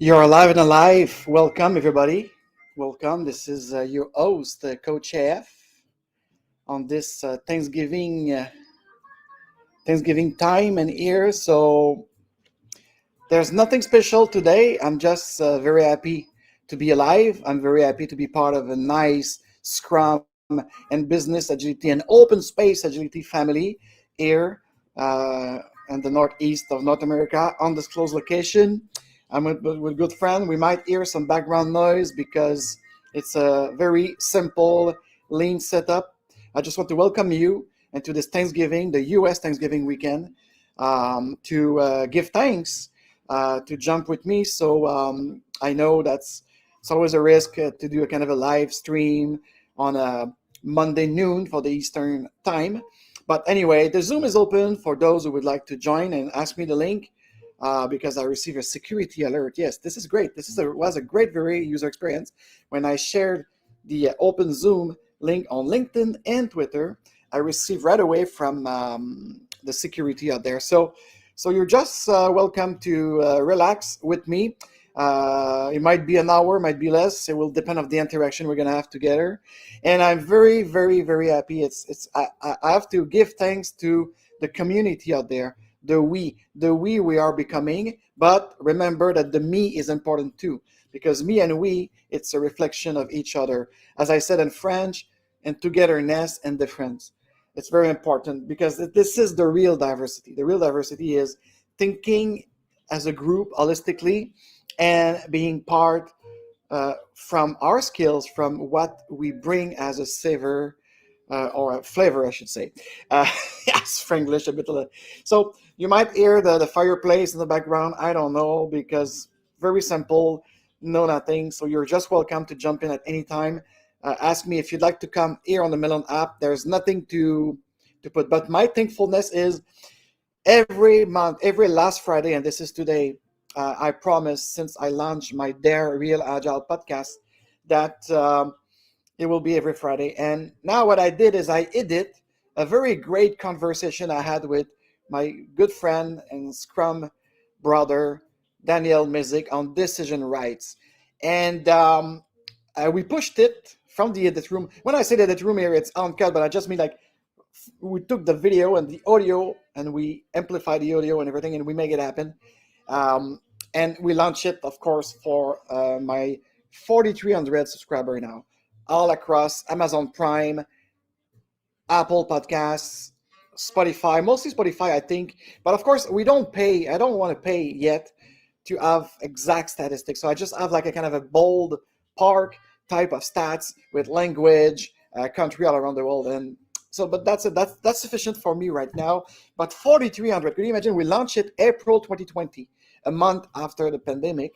You're alive and alive. Welcome, everybody. Welcome. This is your host, Coach AF, on this Thanksgiving time and year. So there's nothing special today. I'm just very happy to be alive. I'm very happy to be part of a nice Scrum and business agility and open space agility family here uh, in the northeast of North America, undisclosed location. I'm with good friend. We might hear some background noise because it's a very simple, lean setup. I just want to welcome you into this Thanksgiving, the U.S. Thanksgiving weekend, to give thanks to jump with me. So I know it's always a risk to do a kind of a live stream on a Monday noon for the Eastern time. But anyway, the Zoom is open for those who would like to join and ask me the link because I received a security alert. Yes, this is great. Was a great, very user experience when I shared the open Zoom link on LinkedIn and Twitter. I received right away from the security out there. So you're just welcome to relax with me. It might be an hour, might be less. It will depend on the interaction we're gonna have together. And I'm very, very, very happy. I have to give thanks to the community out there, the we are becoming. But remember that the me is important too, because me and we, it's a reflection of each other. As I said in French, and togetherness and difference. It's very important because this is the real diversity. The real diversity is thinking as a group holistically and being part from our skills, from what we bring as a savor or a flavor, I should say. Uh, yes, Franglish a bit. So you might hear the fireplace in the background. I don't know because very simple, no nothing. So you're just welcome to jump in at any time. Ask me if you'd like to come here on the Melon app. There's nothing to put, but my thankfulness is every month, every last Friday, and this is today. I promise since I launched my Dare Real Agile podcast that it will be every Friday. And now what I did is I edit a very great conversation I had with my good friend and Scrum brother, Daniel Mizik, on decision rights. And we pushed it from the edit room. When I say the edit room here, it's uncut, but I just mean like we took the video and the audio and we amplify the audio and everything and we make it happen. Um, and we launch it, of course, for my 4,300 subscriber now, all across Amazon Prime, Apple Podcasts, Spotify, mostly Spotify, I think. But of course, we don't pay. I don't want to pay yet to have exact statistics. So I just have like a kind of a bold park type of stats with language, country all around the world, and so. But that's sufficient for me right now. But 4,300. Could you imagine? We launched it April 2020, a month after the pandemic,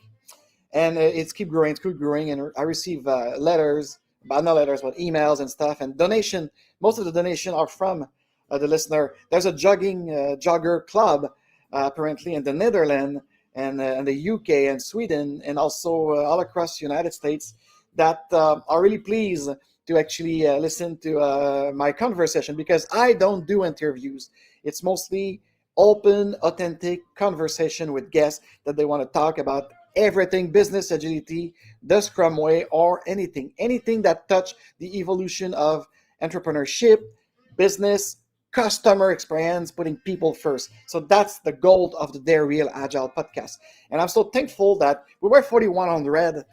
and it's keep growing, and I receive letters, but not letters, but emails and stuff, and donation. Most of the donation are from the listener. There's a jogger club apparently in the Netherlands and the UK and Sweden, and also all across the United States, that are really pleased to actually listen to my conversation, because I don't do interviews. It's mostly open, authentic conversation with guests that they want to talk about everything business agility, the Scrum way, or anything that touch the evolution of entrepreneurship, business, customer experience, putting people first. So that's the goal of the Dare Real Agile podcast. And I'm so thankful that we were 4,100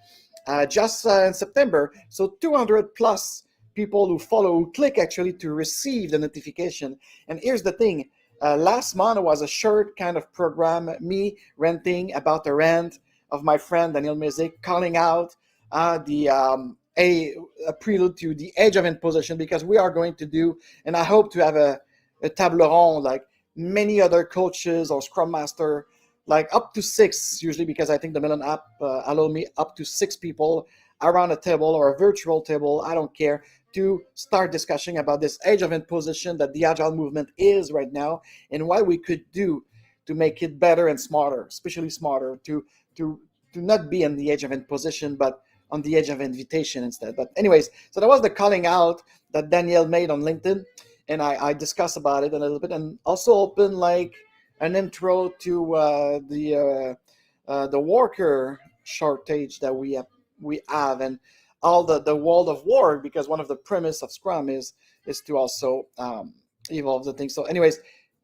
just in September. So 200 plus people who follow, who click actually to receive the notification. And here's the thing. Last month was a short kind of program, me ranting about the rant of my friend Daniel Mizik, calling out a prelude to the age of imposition, because we are going to do, and I hope to have a table ronde like many other coaches or scrum master, like up to six usually, because I think the Melon app allow me up to six people around a table or a virtual table, I don't care, to start discussing about this age of imposition that the Agile movement is right now, and what we could do to make it better and smarter, especially smarter, to to not be on the age of imposition, but on the edge of invitation instead. But anyways, so that was the calling out that Danielle made on LinkedIn, and I discussed about it a little bit, and also open like an intro to the worker shortage that we have, and all the world of work, because one of the premise of Scrum is to also evolve the thing. So anyways,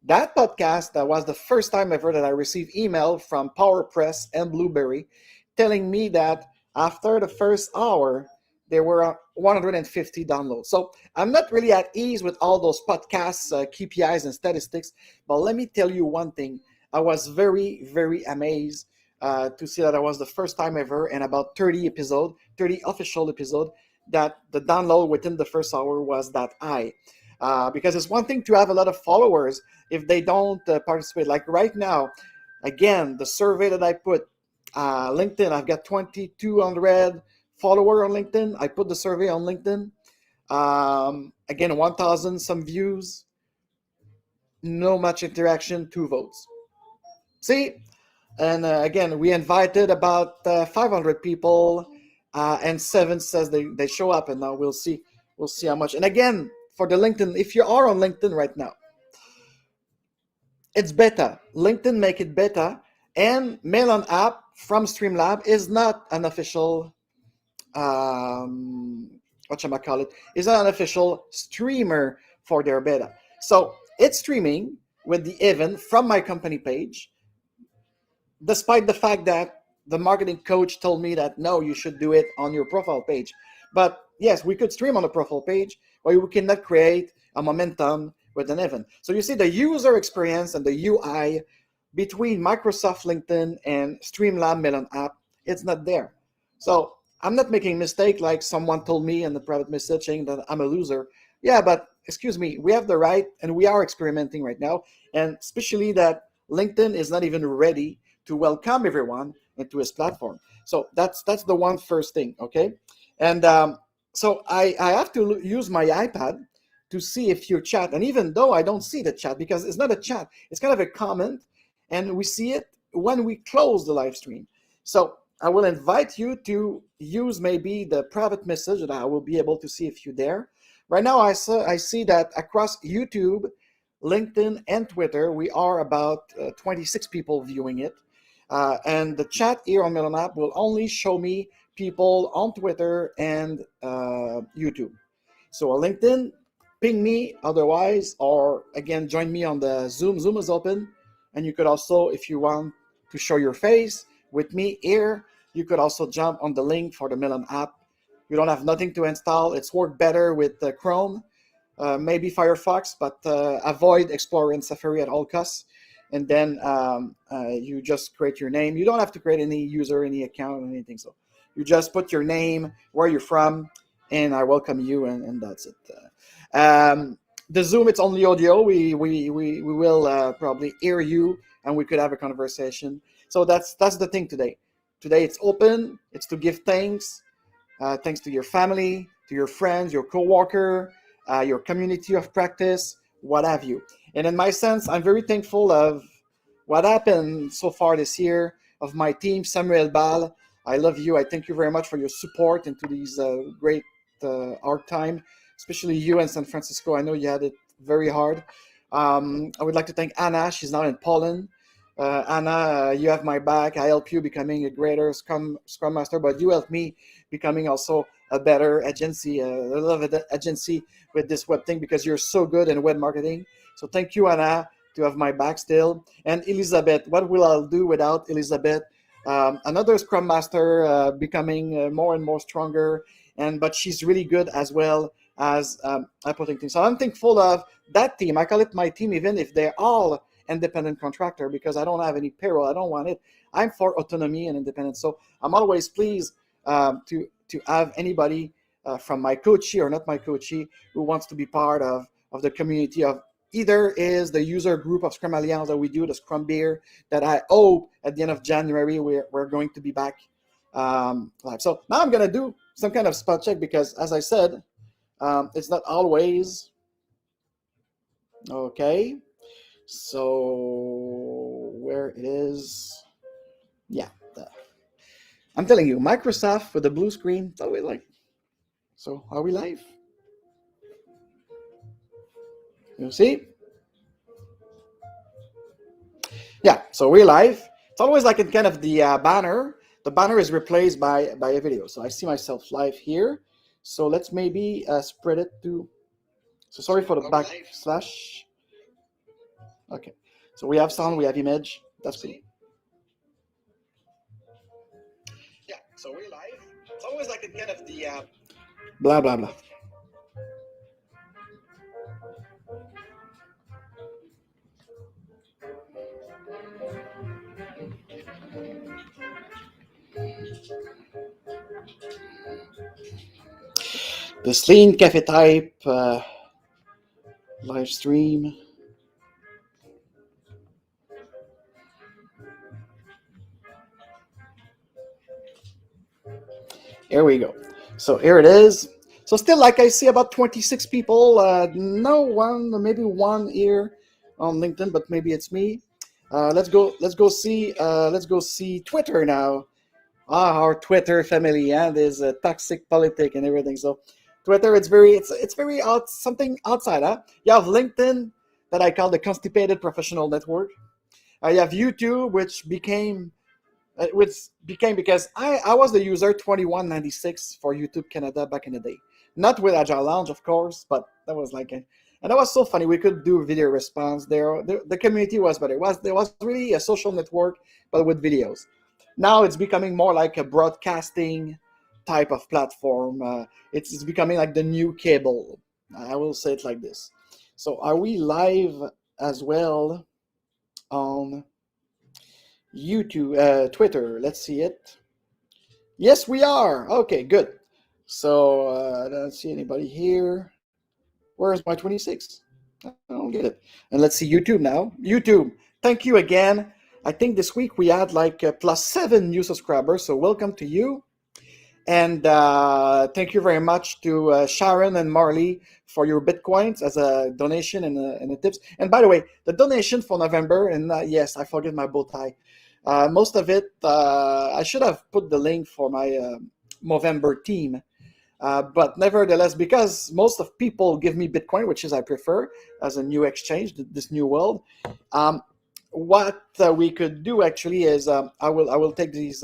that podcast, that was the first time ever that I received email from PowerPress and Blueberry telling me that after the first hour there were 150 downloads. So I'm not really at ease with all those podcasts, KPIs and statistics, but let me tell you one thing. I was very, very amazed to see that I was the first time ever in about 30 official episode, that the download within the first hour was that high. Because it's one thing to have a lot of followers if they don't participate. Like right now, again, the survey that I put, LinkedIn, I've got 2,200 follower on LinkedIn. I put the survey on LinkedIn. Again, 1,000 some views, no much interaction, 2 votes. See? And again, we invited about 500 people, and 7 says they show up, and now we'll see how much. And again, for the LinkedIn, if you are on LinkedIn right now, it's beta. LinkedIn make it beta, and Melon app from Streamlab is not an official, whatchamacallit, is not an official streamer for their beta. So it's streaming with the event from my company page, despite the fact that the marketing coach told me that no, you should do it on your profile page. But yes, we could stream on the profile page, but we cannot create a momentum with an event. So you see the user experience and the UI between Microsoft LinkedIn and Streamlab Melon app, it's not there. So I'm not making a mistake like someone told me in the private message saying that I'm a loser. Yeah, but excuse me, we have the right, and we are experimenting right now, and especially that LinkedIn is not even ready to welcome everyone into his platform. So that's the one first thing, okay? And so I have to use my iPad to see if you chat. And even though I don't see the chat, because it's not a chat, it's kind of a comment, and we see it when we close the live stream. So I will invite you to use maybe the private message that I will be able to see if you're there. Right now, I see that across YouTube, LinkedIn, and Twitter, we are about 26 people viewing it. And the chat here on Melon app will only show me people on Twitter and YouTube. So on LinkedIn, ping me otherwise, or again, join me on the Zoom. Zoom is open, and you could also, if you want to show your face with me here, you could also jump on the link for the Melon app. You don't have nothing to install. It's worked better with Chrome, maybe Firefox, but avoid Explorer and Safari at all costs. And then you just create your name. You don't have to create any user, any account, or anything. So you just put your name, where you're from, and I welcome you, and that's it. The Zoom, it's only audio. We will probably hear you, and we could have a conversation. So that's the thing today. Today it's open. It's to give thanks. Thanks to your family, to your friends, your coworker, your community of practice, what have you. And in my sense, I'm very thankful of what happened so far this year, of my team, Samuel Ball. I love you. I thank you very much for your support into these great hard time, especially you in San Francisco. I know you had it very hard. I would like to thank Anna. She's now in Poland. Anna, you have my back. I help you becoming a greater Scrum Master, but you help me becoming also a better agency, agency with this web thing, because you're so good in web marketing. So thank you, Anna, to have my back still. And Elizabeth, what will I do without Elizabeth? Another Scrum Master, becoming more and more stronger, but she's really good as well as putting things. So I'm thankful of that team. I call it my team, even if they're all independent contractor, because I don't have any payroll. I don't want it. I'm for autonomy and independence. So I'm always pleased to have anybody from my coachee or not my coachee who wants to be part of the community of either is the user group of Scrum Alliance that we do, the Scrum Beer, that I hope at the end of January we're going to be back live. So now I'm going to do some kind of spot check, because as I said, it's not always okay. So where it is, yeah, I'm telling you, Microsoft with the blue screen, that's what we like. So are we live? You see? Yeah, so we're live. It's always like in kind of the banner the banner is replaced by a video. So I see myself live here. So let's maybe spread it to. So sorry for the backslash. Okay. So we have sound, we have image. That's cool. Yeah. So we're live. It's always like the end of the blah blah blah. The lean cafe type live stream. Here we go. So here it is. So still, like I see, about 26 people. No one, maybe one here on LinkedIn, but maybe it's me. Let's go. Let's go see. Let's go see Twitter now. Our Twitter family, and there's a toxic politic and everything. So Twitter, it's very out, something outside. Huh? You have LinkedIn, that I call the constipated professional network. You have YouTube, which became because I was the user 2196 for YouTube Canada back in the day. Not with Agile Lounge, of course, but that was like and that was so funny. We could do video response there. The community was better. There was really a social network, but with videos. Now it's becoming more like a broadcasting type of platform. It's becoming like the new cable. I will say it like this. So are we live as well on YouTube, Twitter? Let's see it. Yes, we are. Okay, good. So I don't see anybody here. Where's my 26? I don't get it. And let's see YouTube now. YouTube, thank you again. I think this week we had like +7 new subscribers. So welcome to you. And thank you very much to Sharon and Marley for your Bitcoins as a donation and the tips. And by the way, the donation for November, and yes, I forget my bow tie. Most of it, I should have put the link for my November team. But nevertheless, because most of people give me Bitcoin, which is I prefer as a new exchange, this new world. What we could do actually is I will take these.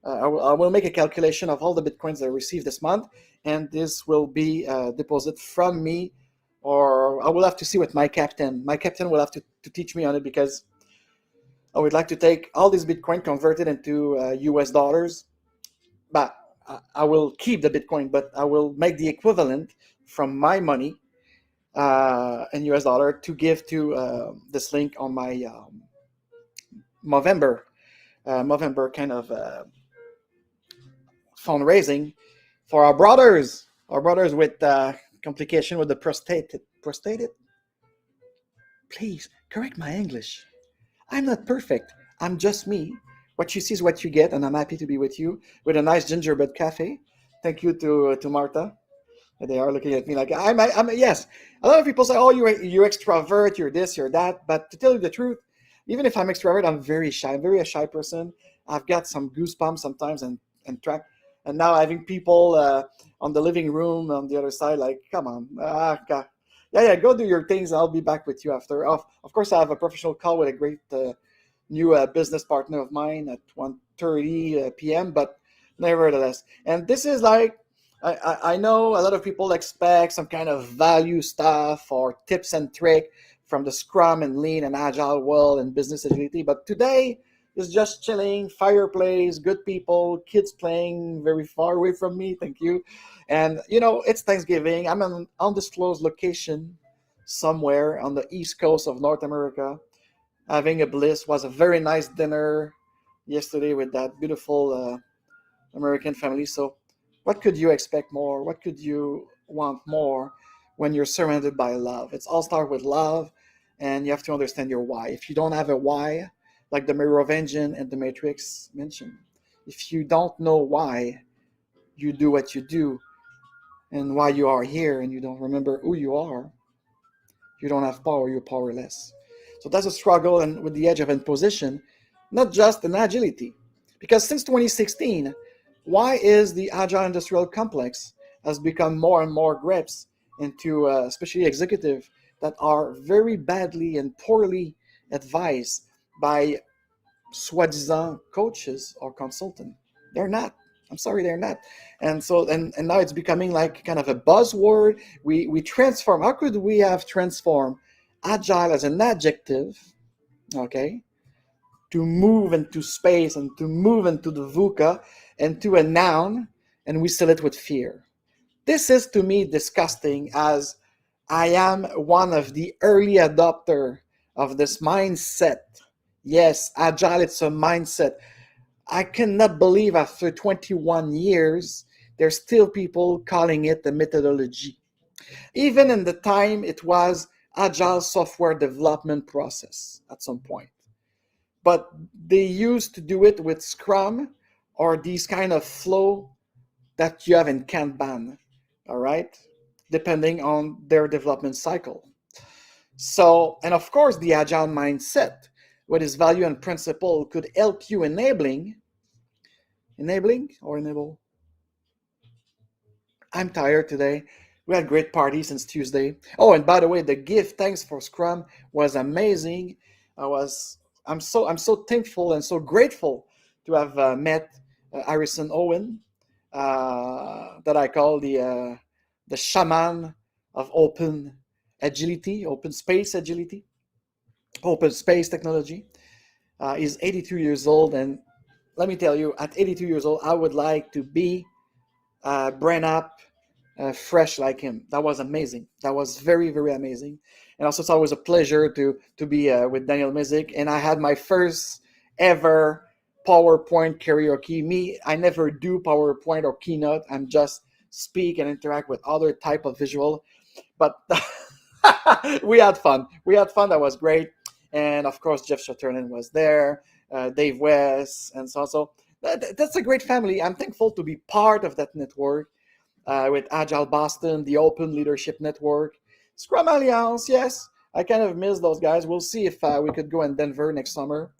I will make a calculation of all the Bitcoins that I received this month, and this will be deposited from me, or I will have to see with my captain. My captain will have to teach me on it, because I would like to take all this Bitcoin, convert it into US dollars, but I will keep the Bitcoin, but I will make the equivalent from my money in US dollar to give to this link on my November kind of fundraising for our brothers with complication with the prostate. Please correct my English. I'm not perfect. I'm just me. What you see is what you get, and I'm happy to be with you with a nice gingerbread cafe. Thank you to Martha. They are looking at me like I'm yes. A lot of people say, "Oh, you're extrovert, you're this, you're that." But to tell you the truth, even if I'm extrovert, I'm very shy. I'm very a shy person. I've got some goosebumps sometimes and track. And now having people on the living room on the other side, like, come on, God. Yeah, go do your things. I'll be back with you after. Of course, I have a professional call with a great new business partner of mine at 1:30 p.m. But nevertheless, and this is like, I know a lot of people expect some kind of value stuff or tips and trick from the Scrum and Lean and Agile world and business agility. But today is just chilling, fireplace, good people, kids playing very far away from me. Thank you. And, it's Thanksgiving. I'm in an undisclosed location somewhere on the East Coast of North America, having a bliss. Was a very nice dinner yesterday with that beautiful American family. So what could you expect more? What could you want more when you're surrounded by love? It's all start with love, and you have to understand your why. If you don't have a why, like the Mirror of Engine and the Matrix mentioned, if you don't know why you do what you do and why you are here, and you don't remember who you are, you don't have power, you're powerless. So that's a struggle, and with the edge of imposition, not just in agility. Because since 2016, why is the Agile Industrial Complex has become more and more grips into especially executive that are very badly and poorly advised by soi-disant coaches or consultants. They're not. I'm sorry, they're not. And so and now it's becoming like kind of a buzzword. We transform. How could we have transformed agile as an adjective, okay, to move into space and to move into the VUCA and to a noun, and we sell it with fear. This is to me disgusting, as I am one of the early adopter of this mindset. Yes, agile, it's a mindset. I cannot believe after 21 years, there's still people calling it a methodology. Even in the time it was agile software development process at some point. But they used to do it with Scrum or these kind of flow that you have in Kanban, all right? Depending on their development cycle. So, and of course, the agile mindset, with its value and principle, could help you enable. I'm tired today. We had a great party since Tuesday. Oh, and by the way, the gift thanks for Scrum was amazing. I was I'm so thankful and so grateful to have met Harrison Owen, that I call the shaman of open space agility, open space technology. He's 82 years old, and let me tell you, at 82 years old, I would like to be brain up, fresh like him. That was amazing. That was very, very amazing. And also, it's always a pleasure to be with Daniel Mizik. And I had my first ever PowerPoint karaoke. Me, I never do PowerPoint or keynote. I'm just speak and interact with other type of visual. But we had fun. We had fun. That was great. And of course, Jeff Shatterman was there, Dave West, and so on. So that's a great family. I'm thankful to be part of that network, with Agile Boston, the Open Leadership Network, Scrum Alliance. Yes, I kind of miss those guys. We'll see if we could go in Denver next summer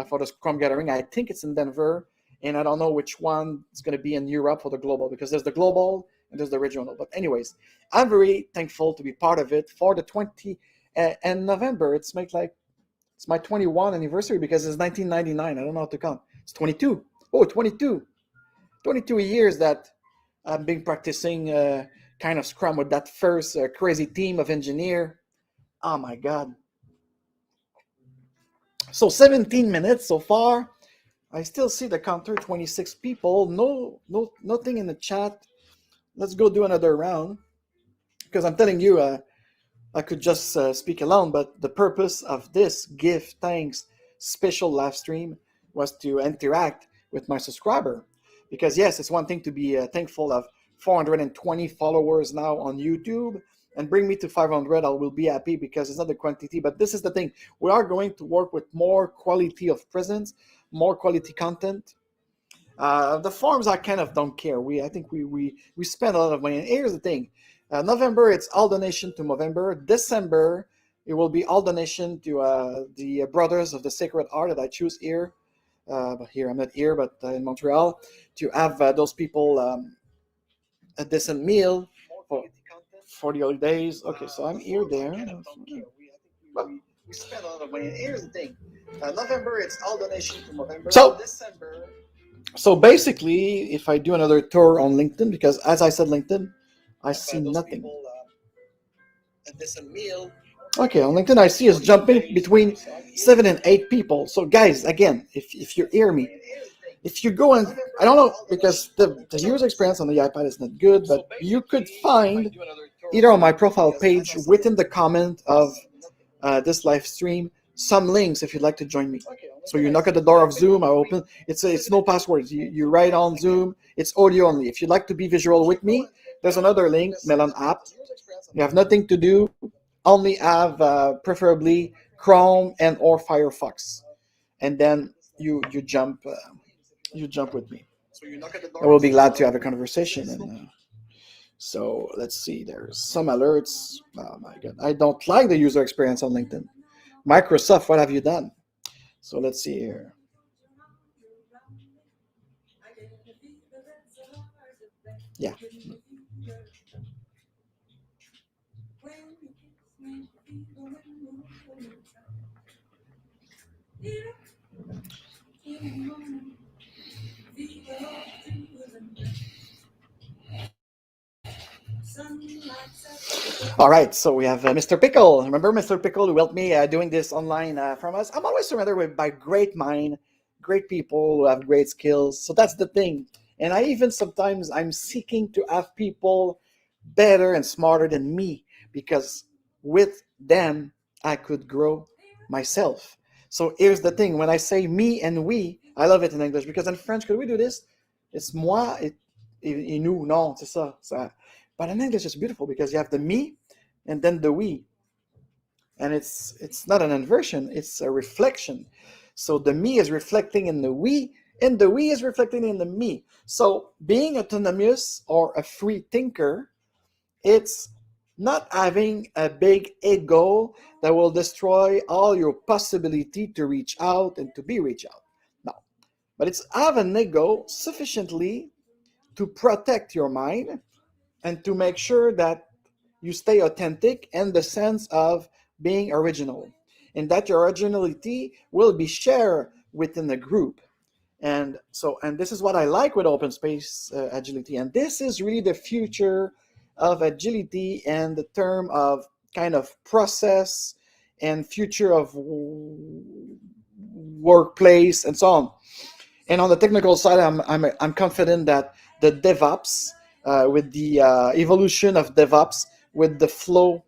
for the Scrum Gathering. I think it's in Denver, and I don't know which one is going to be in Europe for the global, because there's the global and there's the regional. But anyways, I'm very thankful to be part of it for the 20 and November. It's my 21 anniversary, because it's 1999. I don't know how to count. It's 22. Oh, 22. 22 years that I've been practicing kind of Scrum with that first crazy team of engineer. Oh my God. So 17 minutes so far. I still see the counter, 26 people. Nothing in the chat. Let's go do another round, because I'm telling you, I could just speak alone, but the purpose of this give thanks special live stream was to interact with my subscriber. Because yes, it's one thing to be thankful of 420 followers now on YouTube, and bring me to 500. I will be happy, because it's not the quantity, but this is the thing. We are going to work with more quality of presence, more quality content. The forums, I kind of don't care. I think we spend a lot of money. And here's the thing: November, it's all donation to Movember. December, it will be all donation to the Brothers of the Sacred Heart that I choose here. But here I'm not here, but in Montreal, to have those people a decent meal for the holidays. Okay, so I'm here there. But we spend a lot of money. And here's the thing: November, it's all donation to Movember. So December. So basically, if I do another tour on LinkedIn, because as I said, LinkedIn, I see nothing. Okay, on LinkedIn, I see is jumping between 7 and 8 people. So guys, again, if you hear me, if you go and, I don't know, because the user experience on the iPad is not good, but you could find either on my profile page, within the comment of this live stream, some links if you'd like to join me. So you knock at the door of Zoom, I open. It's no passwords. You write on Zoom. It's audio only. If you'd like to be visual with me, there's another link, Melon app. You have nothing to do, only have preferably Chrome and or Firefox, and then you jump with me. I will be glad to have a conversation. And so let's see. There's some alerts. Oh my God, I don't like the user experience on LinkedIn. Microsoft, what have you done? So let's see here. Yeah. All right, so we have Mr. Pickle. Remember Mr. Pickle who helped me doing this online from us? I'm always surrounded by great mind, great people who have great skills. So that's the thing. And I even sometimes I'm seeking to have people better and smarter than me because with them I could grow myself. So here's the thing: when I say me and we, I love it in English because in French, could we do this? It's moi et nous. Non, c'est ça. But in English, it's beautiful because you have the me and then the we, and it's not an inversion; it's a reflection. So the me is reflecting in the we, and the we is reflecting in the me. So being autonomous or a free thinker, it's not having a big ego that will destroy all your possibility to reach out and to be reached out. No, but it's have an ego sufficiently to protect your mind and to make sure that you stay authentic in the sense of being original, and that your originality will be shared within the group. And this is what I like with open space agility, and this is really the future of agility and the term of kind of process and future of workplace and so on. And on the technical side, I'm confident that the DevOps, with the evolution of DevOps, with the flow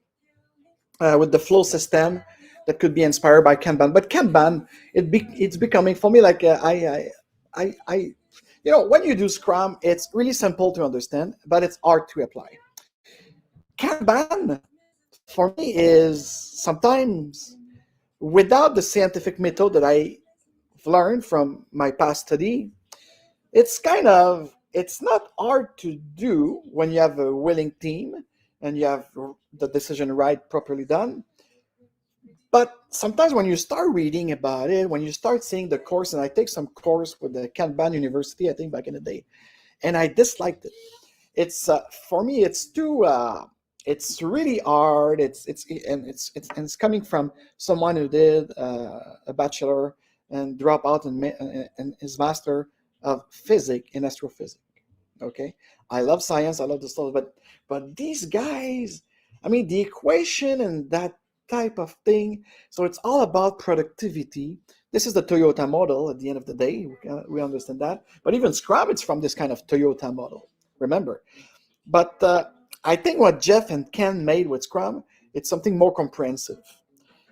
system that could be inspired by Kanban. But Kanban, it's becoming for me like when you do Scrum, it's really simple to understand, but it's hard to apply. Kanban for me is sometimes without the scientific method that I've learned from my past study. It's not hard to do when you have a willing team and you have the decision right properly done. But sometimes when you start reading about it, when you start seeing the course, and I take some course with the Kanban University, I think back in the day, and I disliked it. It's for me, it's too. It's really hard. It's coming from someone who did a bachelor and drop out and his master of physics in astrophysics. Okay, I love science. I love the stuff, but these guys, I mean, the equation and that type of thing. So it's all about productivity. This is the Toyota model. At the end of the day, we understand that. But even Scrum, it's from this kind of Toyota model. Remember, but I think what Jeff and Ken made with Scrum, it's something more comprehensive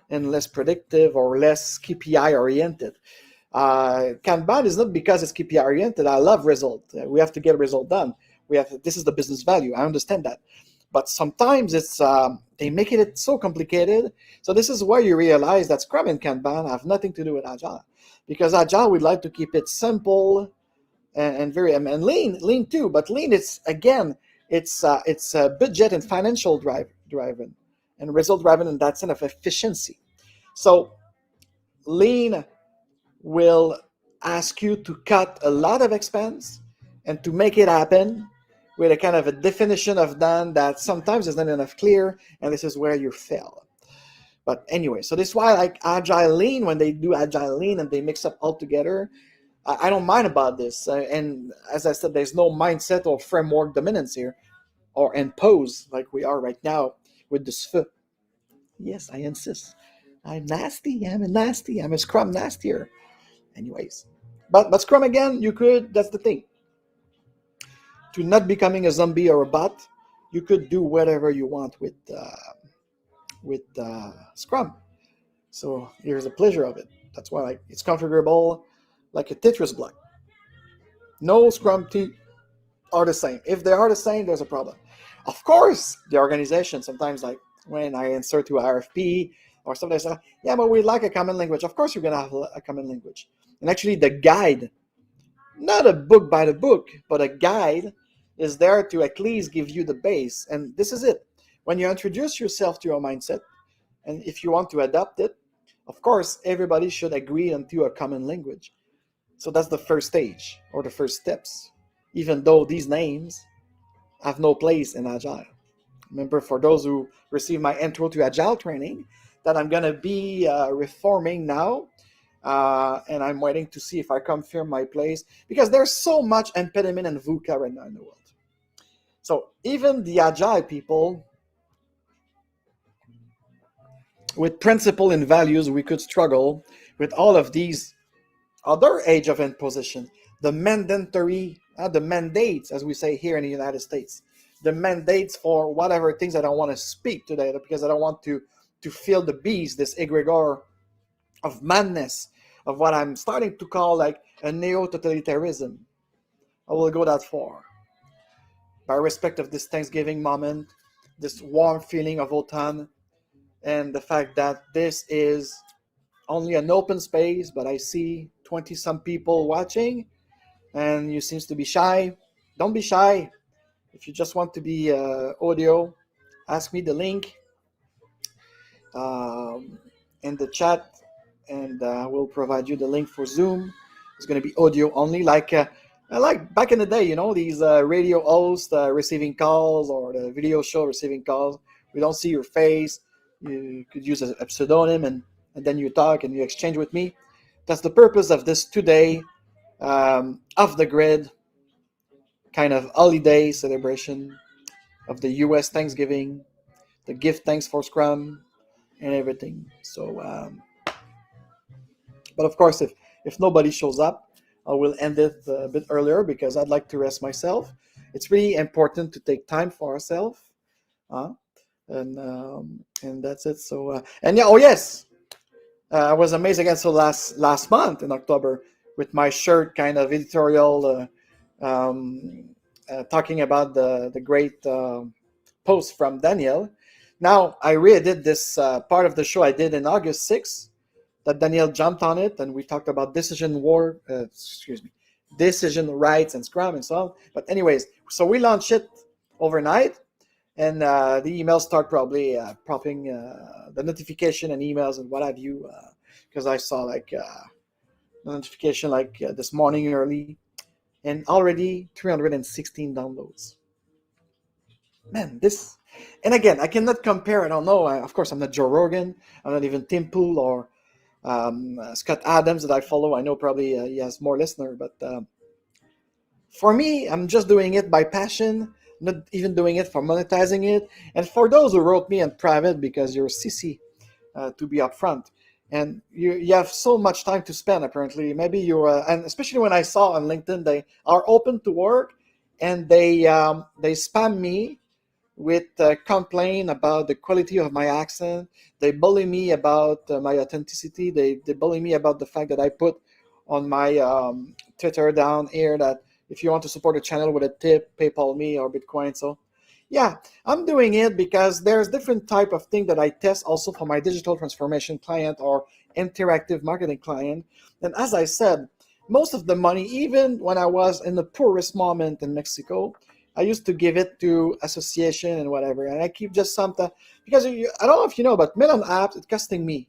and less predictive or less KPI oriented. Kanban is not because it's KPI oriented. I love result. We have to get a result done. This is the business value. I understand that, but sometimes it's they make it so complicated. So this is where you realize that Scrum and Kanban have nothing to do with Agile, because Agile would like to keep it simple and very and lean too. But lean, it's again, it's budget and financial driven and result driven in that sense of efficiency. So lean will ask you to cut a lot of expense and to make it happen with a kind of a definition of done that sometimes is not enough clear, and this is where you fail. But anyway, so this is why I like Agile Lean. When they do Agile Lean and they mix up all together, I don't mind about this. And as I said, there's no mindset or framework dominance here or impose like we are right now with this feu. Yes, I insist. I'm nasty. I'm a Scrum nastier. Anyways, but Scrum again, you could. That's the thing. To not becoming a zombie or a bot, you could do whatever you want with Scrum. So here's the pleasure of it. That's why it's configurable like a Tetris block. No Scrum team are the same. If they are the same, there's a problem. Of course, the organization sometimes, like when I insert to RFP or something, I say, yeah, but we like a common language. Of course, you're gonna have a common language. And actually, the guide, not a book by the book, but a guide is there to at least give you the base. And this is it. When you introduce yourself to your mindset, and if you want to adopt it, of course, everybody should agree onto a common language. So that's the first stage or the first steps, even though these names have no place in Agile. Remember, for those who receive my intro to Agile training, that I'm going to be reforming now. And I'm waiting to see if I confirm my place, because there's so much impediment and VUCA right now in the world. So even the Agile people with principle and values, we could struggle with all of these other age of imposition, the the mandates, as we say here in the United States, the mandates for whatever things I don't want to speak today because I don't want to feel the beast, this egregore of madness, of what I'm starting to call like a neo-totalitarianism. I will go that far. By respect of this Thanksgiving moment, this warm feeling of autumn, and the fact that this is only an open space, but I see 20 some people watching, and you seems to be shy. Don't be shy. If you just want to be audio, ask me the link um, in the chat, and we'll provide you the link for Zoom. It's going to be audio only, like back in the day, these radio hosts receiving calls, or the video show receiving calls. We don't see your face. You could use a pseudonym, and then you talk and you exchange with me. That's the purpose of this today off the grid kind of holiday celebration of the US Thanksgiving, the gift thanks for Scrum and everything. So, but of course, if nobody shows up, I will end it a bit earlier because I'd like to rest myself. It's really important to take time for ourselves, and that's it. So, and yeah, oh yes, I was amazed again. So last month in October, with my shirt kind of editorial, talking about the great post from Daniel. Now I redid this part of the show I did in August 6th. That Daniel jumped on it, and we talked about decision rights and Scrum and so on. But anyways, so we launched it overnight, and the emails start probably popping, the notification and emails and what have you, because I saw like the notification this morning early, and already 316 downloads. Man, this, and again, I cannot compare. I don't know. Of course, I'm not Joe Rogan. I'm not even Tim Pool or Scott Adams that I follow. I know probably he has more listeners, but for me, I'm just doing it by passion, not even doing it for monetizing it. And for those who wrote me in private because you're CC, to be upfront, and you have so much time to spend apparently. Maybe you're, and especially when I saw on LinkedIn, they are open to work, and they spam me with complain about the quality of my accent. They bully me about my authenticity. They bully me about the fact that I put on my Twitter down here that if you want to support the channel with a tip, PayPal me or Bitcoin. So yeah, I'm doing it because there's different type of thing that I test also for my digital transformation client or interactive marketing client. And as I said, most of the money, even when I was in the poorest moment in Mexico, I used to give it to association and whatever, and I keep just something because I don't know if you know, but Melon Apps, it's costing me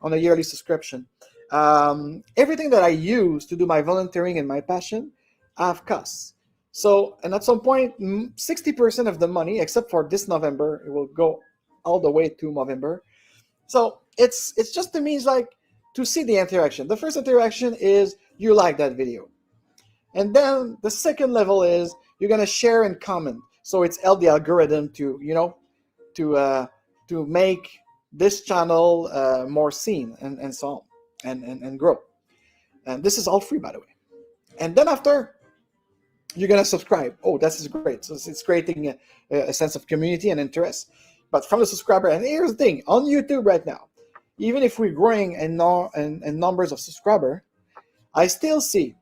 on a yearly subscription. Everything that I use to do my volunteering and my passion have costs. So, and at some point, 60% of the money, except for this November, it will go all the way to November. So it's just to me, it's like to see the interaction. The first interaction is you like that video. And then the second level is you're gonna share and comment. So it's helped the algorithm to to make this channel more seen and so on and grow. And this is all free, by the way. And then after, you're gonna subscribe. Oh, that's great. So it's creating a sense of community and interest. But from the subscriber, and here's the thing: on YouTube right now, even if we're growing in numbers of subscribers, I still see.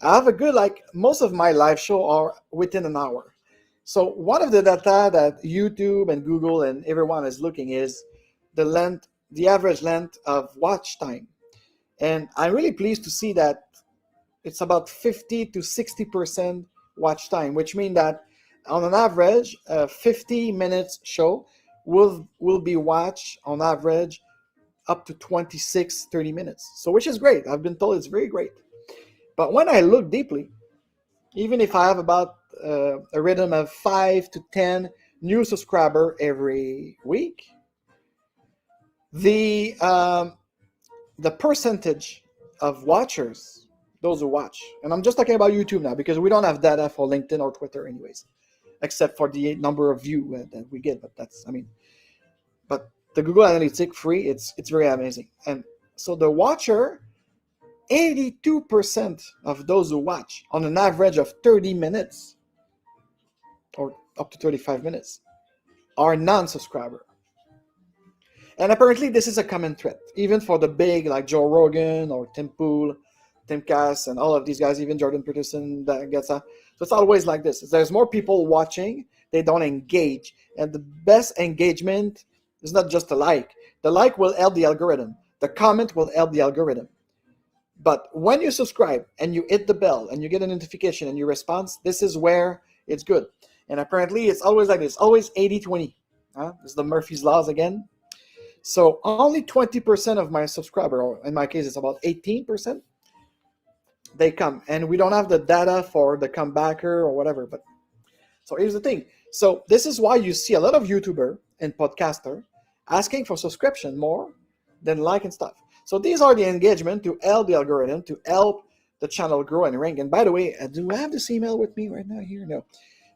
I have a good, most of my live show are within an hour. So one of the data that YouTube and Google and everyone is looking is the average length of watch time. And I'm really pleased to see that it's about 50 to 60% watch time, which means that on an average, a 50 minutes show will be watched on average up to 26, 30 minutes. So which is great. I've been told it's very great. But when I look deeply, even if I have about a rhythm of 5 to 10 new subscribers every week, the percentage of watchers, those who watch, and I'm just talking about YouTube now because we don't have data for LinkedIn or Twitter anyways, except for the number of views that we get. But the Google Analytics free. It's very amazing. And so the watcher, 82% of those who watch on an average of 30 minutes or up to 35 minutes are non-subscriber. And apparently this is a common threat, even for the big like Joe Rogan or Tim Pool, Tim Cass, and all of these guys, even Jordan Peterson that gets a. So it's always like this. There's more people watching, they don't engage. And the best engagement is not just a like. The like will help the algorithm. The comment will help the algorithm. But when you subscribe and you hit the bell and you get a notification and you respond, this is where it's good. And apparently it's always like this, always 80-20. This is the Murphy's Laws again. So only 20% of my subscriber, or in my case it's about 18%, they come. And we don't have the data for the comebacker or whatever. But so here's the thing. So this is why you see a lot of YouTuber and podcaster asking for subscription more than like and stuff. So these are the engagement to help the algorithm, to help the channel grow and rank. And by the way, do I have this email with me right now here? No.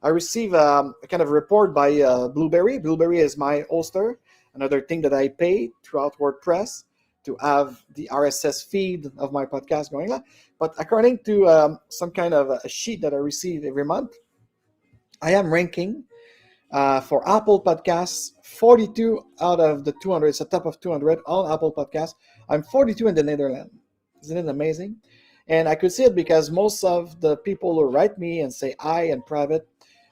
I receive a kind of report by Blueberry. Blueberry is my hoster, another thing that I pay throughout WordPress to have the RSS feed of my podcast going on. But according to some kind of a sheet that I receive every month, I am ranking for Apple Podcasts, 42 out of the 200. It's a top of 200 on Apple Podcasts. I'm 42 in the Netherlands. Isn't it amazing? And I could see it because most of the people who write me and say hi in private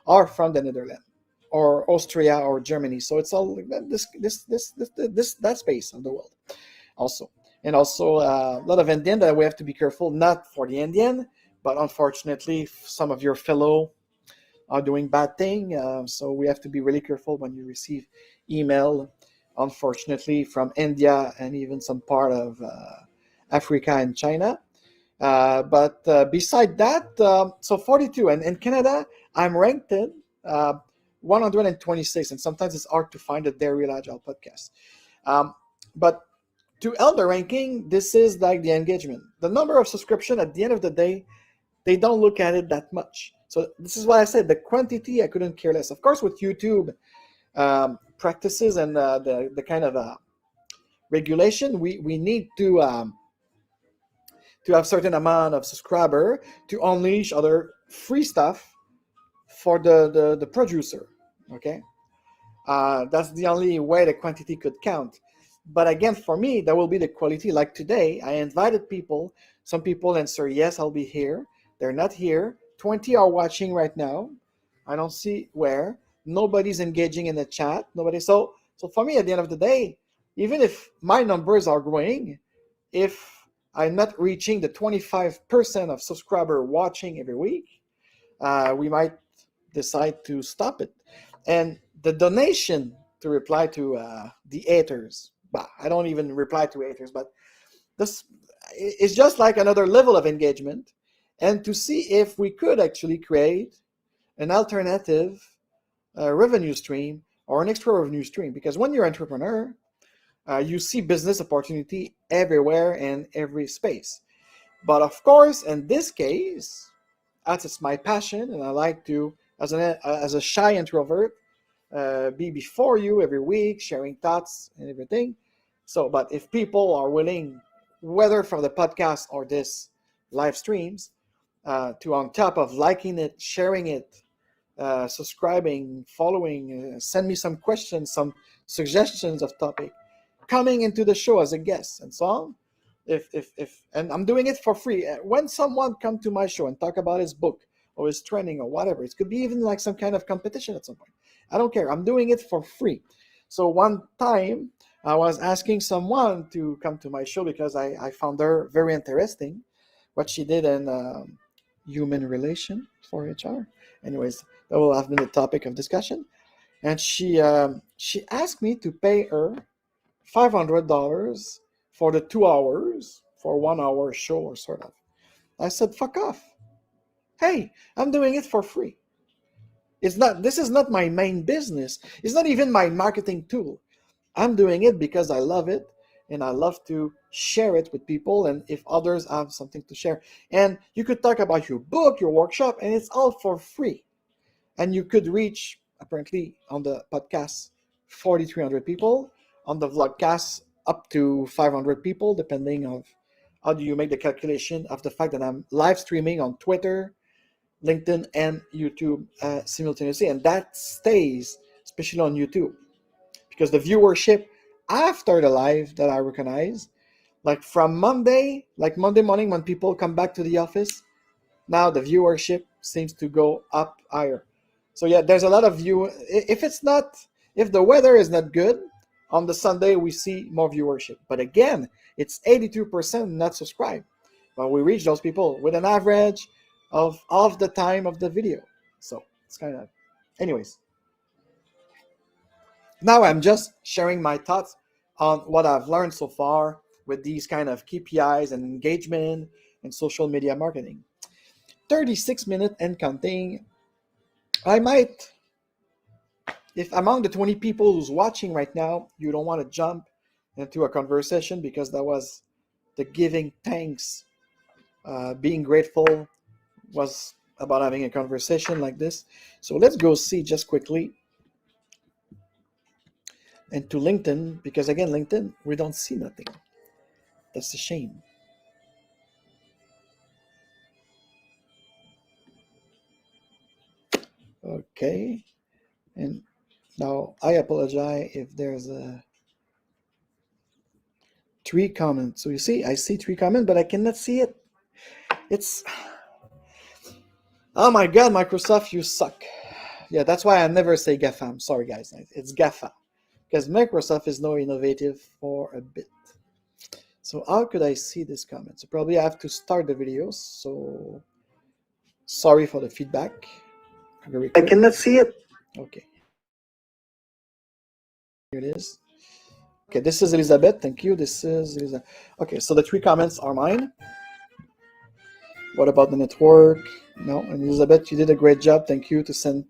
are from the Netherlands or Austria or Germany. So it's all that space of the world also. And also a lot of Indian that we have to be careful, not for the Indian, but unfortunately some of your fellow are doing bad thing. So we have to be really careful when you receive email, unfortunately, from India and even some part of Africa and China. But beside that, so 42. And in Canada, I'm ranked in 126. And sometimes it's hard to find a Real Agile podcast. But to help the ranking, this is like the engagement. The number of subscription at the end of the day, they don't look at it that much. So this is why I said the quantity, I couldn't care less. Of course, with YouTube practices and the kind of regulation, we need to have certain amount of subscriber to unleash other free stuff for the producer. Okay, that's the only way the quantity could count. But again, for me, that will be the quality. Like today, I invited people. Some people answer, yes, I'll be here. They're not here. 20 are watching right now. I don't see where. Nobody's engaging in the chat. Nobody. So for me, at the end of the day, even if my numbers are growing, if I'm not reaching the 25% of subscriber watching every week, we might decide to stop it. And the donation, to reply to the haters, I don't even reply to haters, but this is just like another level of engagement, and to see if we could actually create an alternative revenue stream or an extra revenue stream. Because when you're an entrepreneur, you see business opportunity everywhere in every space. But of course, in this case, as it's my passion, and I like to, as a shy introvert, be before you every week, sharing thoughts and everything. So, but if people are willing, whether from the podcast or this live streams, to on top of liking it, sharing it, subscribing, following, send me some questions, some suggestions of topic, coming into the show as a guest and so on. If and I'm doing it for free. When someone come to my show and talk about his book or his training or whatever, it could be even like some kind of competition at some point. I don't care. I'm doing it for free. So one time I was asking someone to come to my show because I found her very interesting, what she did in human relation for HR. Anyways, that will have been the topic of discussion. And she asked me to pay her $500 for the 2 hours for 1 hour show or sort of. I said, fuck off. Hey, I'm doing it for free. This is not my main business. It's not even my marketing tool. I'm doing it because I love it and I love to share it with people, and if others have something to share. And you could talk about your book, your workshop, and it's all for free. And you could reach, apparently on the podcast, 4,300 people, on the vlogcast up to 500 people, depending on how do you make the calculation of the fact that I'm live streaming on Twitter, LinkedIn, and YouTube simultaneously. And that stays, especially on YouTube, because the viewership after the live that I recognize, like from Monday, like Monday morning when people come back to the office, now the viewership seems to go up higher. So yeah, there's a lot of view. If the weather is not good, on the Sunday we see more viewership. But again, it's 82% not subscribed. But we reach those people with an average of the time of the video. So it's kind of, anyways. Now I'm just sharing my thoughts on what I've learned so far with these kind of KPIs and engagement and social media marketing. 36 minutes and counting. I might, if among the 20 people who's watching right now, you don't want to jump into a conversation because that was the giving thanks, being grateful was about having a conversation like this. So let's go see just quickly into LinkedIn, because again, LinkedIn, we don't see nothing. That's a shame. Okay. And now I apologize if there's a 3 comments. So you see, I see 3 comments, but I cannot see it. It's, oh my God, Microsoft, you suck. Yeah, that's why I never say GAFA. I'm sorry, guys. It's GAFA, because Microsoft is no innovative for a bit. So how could I see this comment? So probably I have to start the video. So sorry for the feedback. I cannot see it. Okay. Here it is. Okay, this is Elizabeth. Thank you. This is Elizabeth. Okay, so the 3 comments are mine. What about the network? No, and Elizabeth, you did a great job. Thank you to send.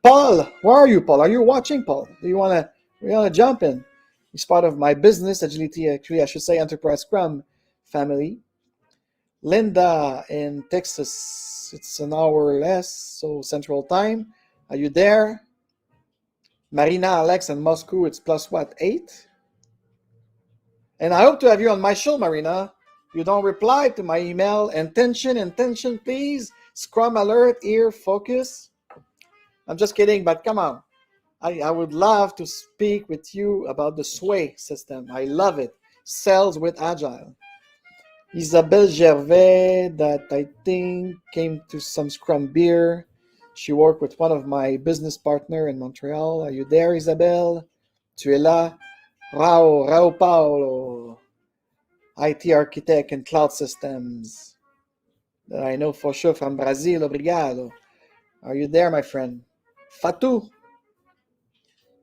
Paul, where are you, Paul? Are you watching, Paul? Do you wanna jump in? He's part of my business agility, actually, I should say Enterprise Scrum family. Linda in Texas, it's an hour less, so Central Time. Are you there? Marina, Alex, and Moscow, it's plus what, 8? And I hope to have you on my show, Marina. You don't reply to my email. Intention, please. Scrum alert, here, focus. I'm just kidding, but come on. I would love to speak with you about the Sway system. I love it. Sales with Agile. Isabelle Gervais, that I think came to some Scrum beer. She worked with one of my business partners in Montreal. Are you there, Isabelle? Tu es là? Rao Paulo, IT architect in cloud systems. That I know for sure from Brazil. Obrigado. Are you there, my friend? Fatou.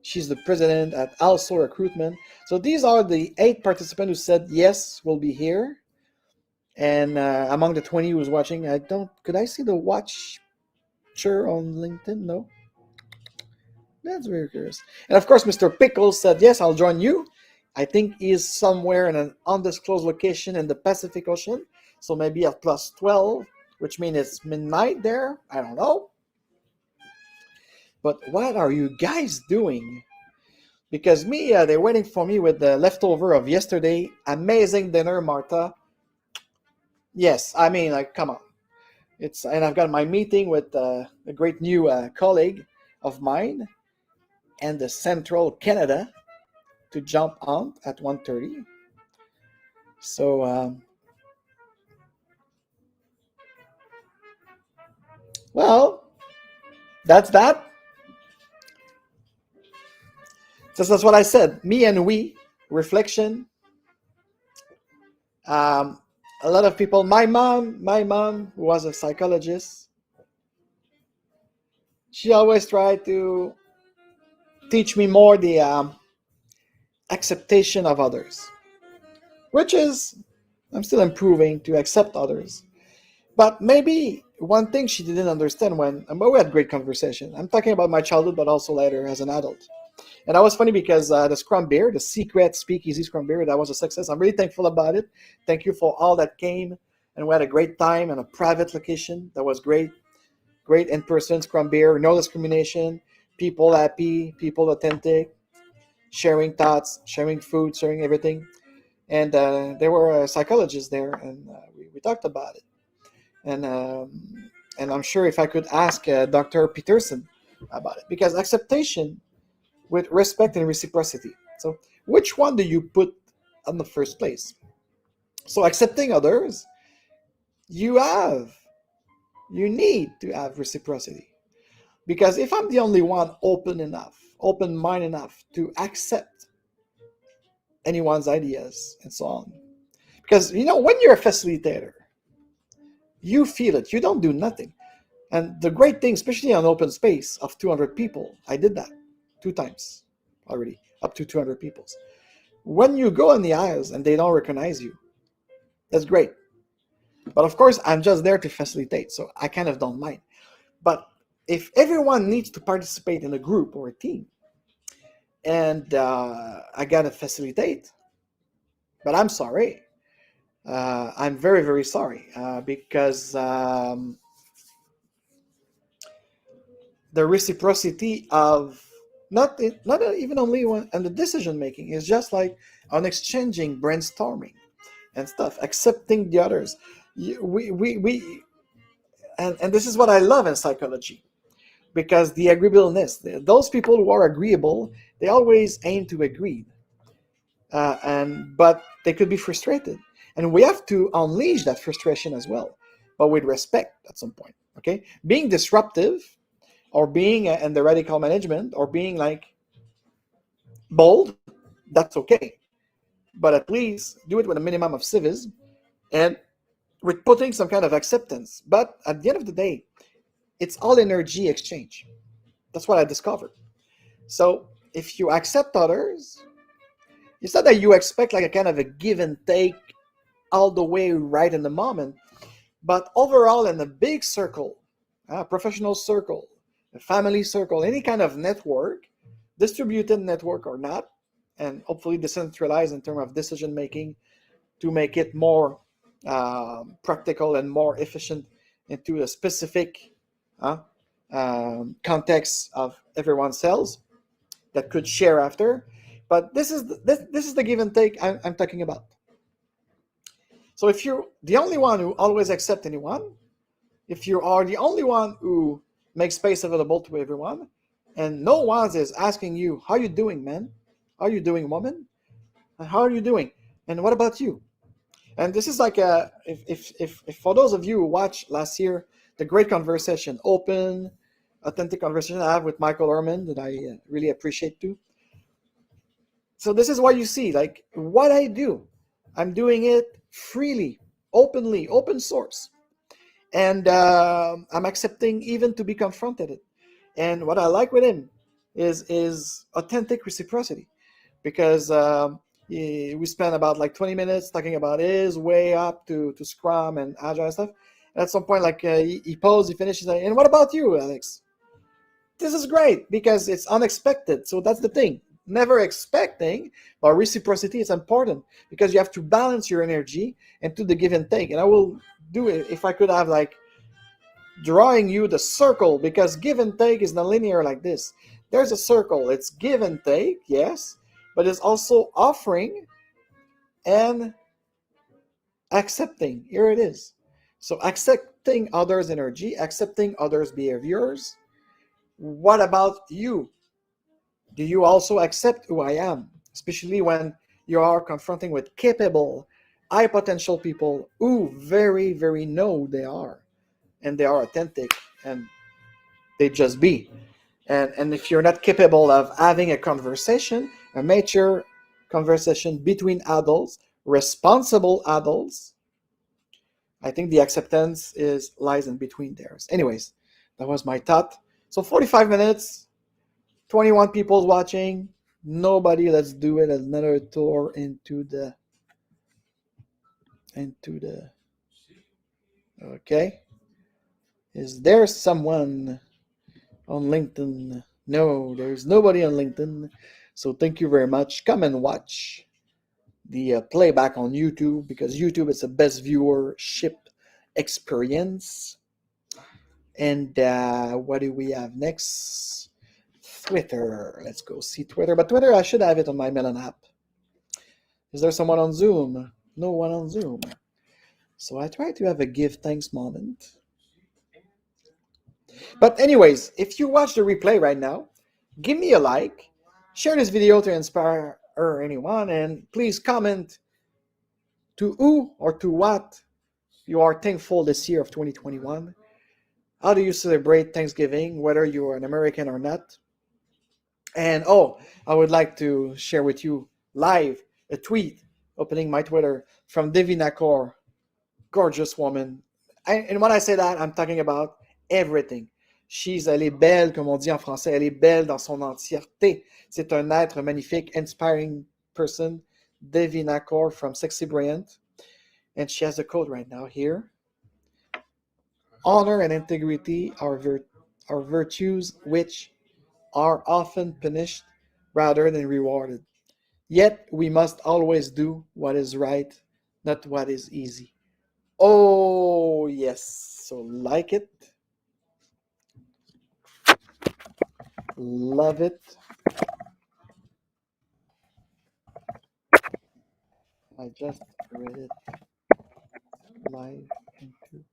She's the president at Also Recruitment. So these are the 8 participants who said yes, we'll be here. And among the 20 who's watching, could I see the watcher on LinkedIn? No. That's very curious. And of course, Mr. Pickles said, yes, I'll join you. I think he is somewhere in an undisclosed location in the Pacific Ocean. So maybe at plus 12, which means it's midnight there. I don't know. But what are you guys doing? Because they're waiting for me with the leftover of yesterday. Amazing dinner, Martha. Yes, I mean, like, come on. And I've got my meeting with a great new colleague of mine and the Central Canada to jump on at 1:30. So, well, that's that. That's what I said. Me and we, reflection. A lot of people, my mom who was a psychologist, she always tried to teach me more the acceptation of others, which is, I'm still improving to accept others. But maybe one thing she didn't understand but we had great conversation. I'm talking about my childhood, but also later as an adult. And that was funny because the Scrum Beer, the secret Speakeasy Scrum Beer, that was a success. I'm really thankful about it. Thank you for all that came. And we had a great time in a private location. That was great. Great in-person Scrum Beer, no discrimination, people happy, people authentic. sharing thoughts, sharing food, sharing everything. And there were psychologists there, and we talked about it. And I'm sure if I could ask Dr. Peterson about it, because acceptation with respect and reciprocity. So which one do you put on the first place? So accepting others, you have, you need to have reciprocity. Because if I'm the only one open enough, open mind enough to accept anyone's ideas and so on, because when you're a facilitator, you feel it. You don't do nothing. And the great thing, especially on open space of 200 people, I did that 2 times already, up to 200 people. When you go in the aisles and they don't recognize you, that's great. But of course, I'm just there to facilitate, so I kind of don't mind. But if everyone needs to participate in a group or a team, and I gotta facilitate, but I'm sorry. I'm very, very sorry because the reciprocity of not even only one and the decision making is just like on exchanging brainstorming and stuff, accepting the others. We and this is what I love in psychology, because the agreeableness, those people who are agreeable, they always aim to agree, but they could be frustrated, and we have to unleash that frustration as well, but with respect at some point. Okay, being disruptive, or being in the radical management, or being like bold, that's okay, but at least do it with a minimum of civism and with putting some kind of acceptance. But at the end of the day, it's all energy exchange. That's what I discovered. So if you accept others, it's not that you expect like a kind of a give and take all the way right in the moment, but overall in a big circle, a professional circle, a family circle, any kind of network, distributed network or not, and hopefully decentralized in terms of decision making to make it more practical and more efficient into a specific context of everyone's cells that could share after. But this is the give and take I'm talking about. So if you're the only one who always accepts anyone, if you are the only one who makes space available to everyone, and no one is asking you, how you doing, man? How you doing, woman? How are you doing? And what about you? And this is like if for those of you who watched last year, the great conversation, open, authentic conversation I have with Michael Ehrman that I really appreciate too. So this is what you see, like what I do. I'm doing it freely, openly, open source. And I'm accepting even to be confronted. And what I like with him is authentic reciprocity, because we spent about like 20 minutes talking about his way up to Scrum and Agile stuff. And at some point, like he paused, he finishes, and what about you, Alex? This is great because it's unexpected. So that's the thing. Never expecting, but reciprocity is important because you have to balance your energy and do the give and take. And I will do it if I could have like drawing you the circle, because give and take is not linear like this. There's a circle. It's give and take, yes, but it's also offering and accepting. Here it is. So accepting others' energy, accepting others' behaviors. What about you? Do you also accept who I am? Especially when you are confronting with capable, high potential people who very, very know they are, and they are authentic, and they just be. And if you're not capable of having a conversation, a mature conversation between adults, responsible adults, I think the acceptance lies in between theirs. Anyways, that was my thought. So 45 minutes, 21 people watching. Nobody. Let's do it. Another tour into the. Okay. Is there someone on LinkedIn? No, there's nobody on LinkedIn. So thank you very much. Come and watch the playback on YouTube, because YouTube is the best viewership experience. And what do we have next? Twitter. Let's go see Twitter. But Twitter, I should have it on my Melon app. Is there someone on Zoom? No one on Zoom. So I try to have a give thanks moment. But anyways, if you watch the replay right now, give me a like, share this video to inspire anyone, and please comment to who or to what you are thankful this year of 2021. How do you celebrate Thanksgiving, whether you are an American or not? And I would like to share with you live a tweet opening my Twitter from Divina Core, gorgeous woman. And when I say that, I'm talking about everything. Elle est belle, comme on dit en français, elle est belle dans son entièreté. C'est un être magnifique, inspiring person, Divina Core from Sexy Brilliant. And she has a code right now here. Honor and integrity are virtues which are often punished rather than rewarded. Yet we must always do what is right, not what is easy. Oh, yes. So like it. Love it. I just read it live into.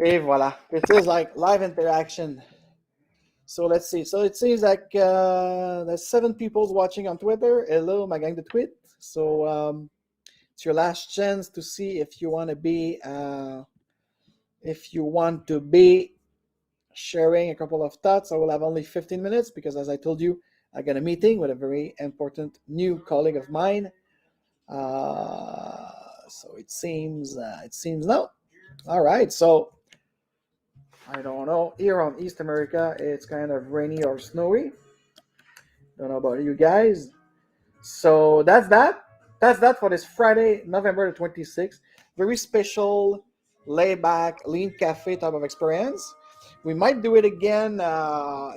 Et voilà. This is like live interaction. So let's see. So it seems like there's 7 people watching on Twitter. Hello, my gang de tweet. So it's your last chance to see if you want to be sharing a couple of thoughts. I will have only 15 minutes because, as I told you, I got a meeting with a very important new colleague of mine. So it seems no. All right. So I don't know. Here on East America, it's kind of rainy or snowy. Don't know about you guys. So that's that. That's that for this Friday, November the 26th. Very special, laid back, lean cafe type of experience. We might do it again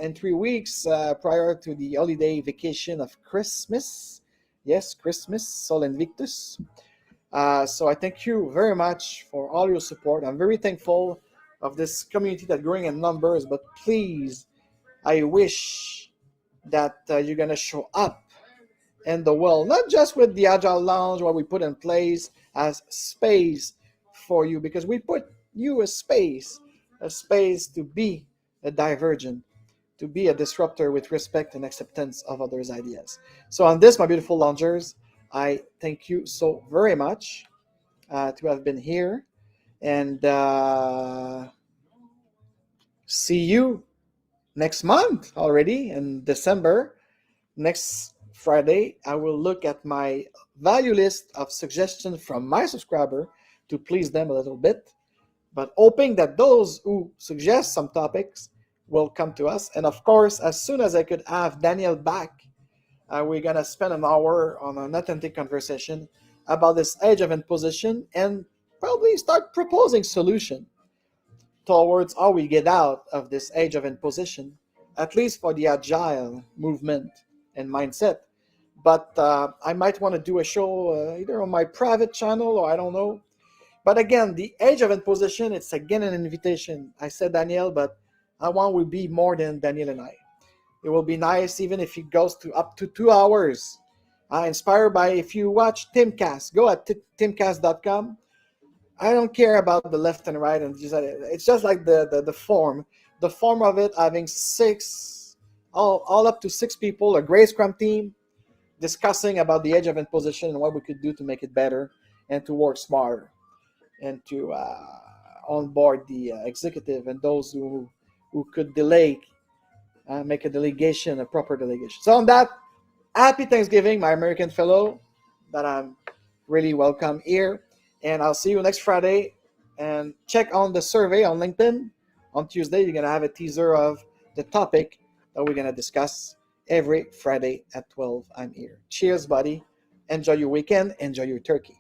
in 3 weeks prior to the holiday vacation of Christmas. Yes, Christmas, Sol Invictus. So I thank you very much for all your support. I'm very thankful of this community that's growing in numbers, but please, I wish that you're going to show up in the world, not just with the Agile Lounge, what we put in place as space for you, because we put you a space to be a divergent, to be a disruptor with respect and acceptance of others' ideas. So on this, my beautiful loungers, I thank you so very much to have been here, and see you next month already in December. Next Friday, I will look at my value list of suggestions from my subscriber to please them a little bit, but hoping that those who suggest some topics will come to us. And of course, as soon as I could have Daniel back, we're going to spend an hour on an authentic conversation about this age of imposition and probably start proposing solution towards how we get out of this age of imposition, at least for the agile movement and mindset. But I might want to do a show either on my private channel or I don't know. But again, the age of imposition, it's again an invitation. I said Daniel, but I want will be more than Daniel and I. It will be nice even if it goes to up to 2 hours. Inspired by, if you watch Timcast, go at timcast.com. I don't care about the left and right, and it's just like the form of it, having all up to 6 people, a great scrum team, discussing about the age of imposition and what we could do to make it better and to work smarter and to onboard the executive and those who could make a delegation, a proper delegation. So on that, happy Thanksgiving, my American fellow that I'm really welcome here. And I'll see you next Friday. And check on the survey on LinkedIn. On Tuesday, you're going to have a teaser of the topic that we're going to discuss every Friday at 12. I'm here. Cheers, buddy. Enjoy your weekend. Enjoy your turkey.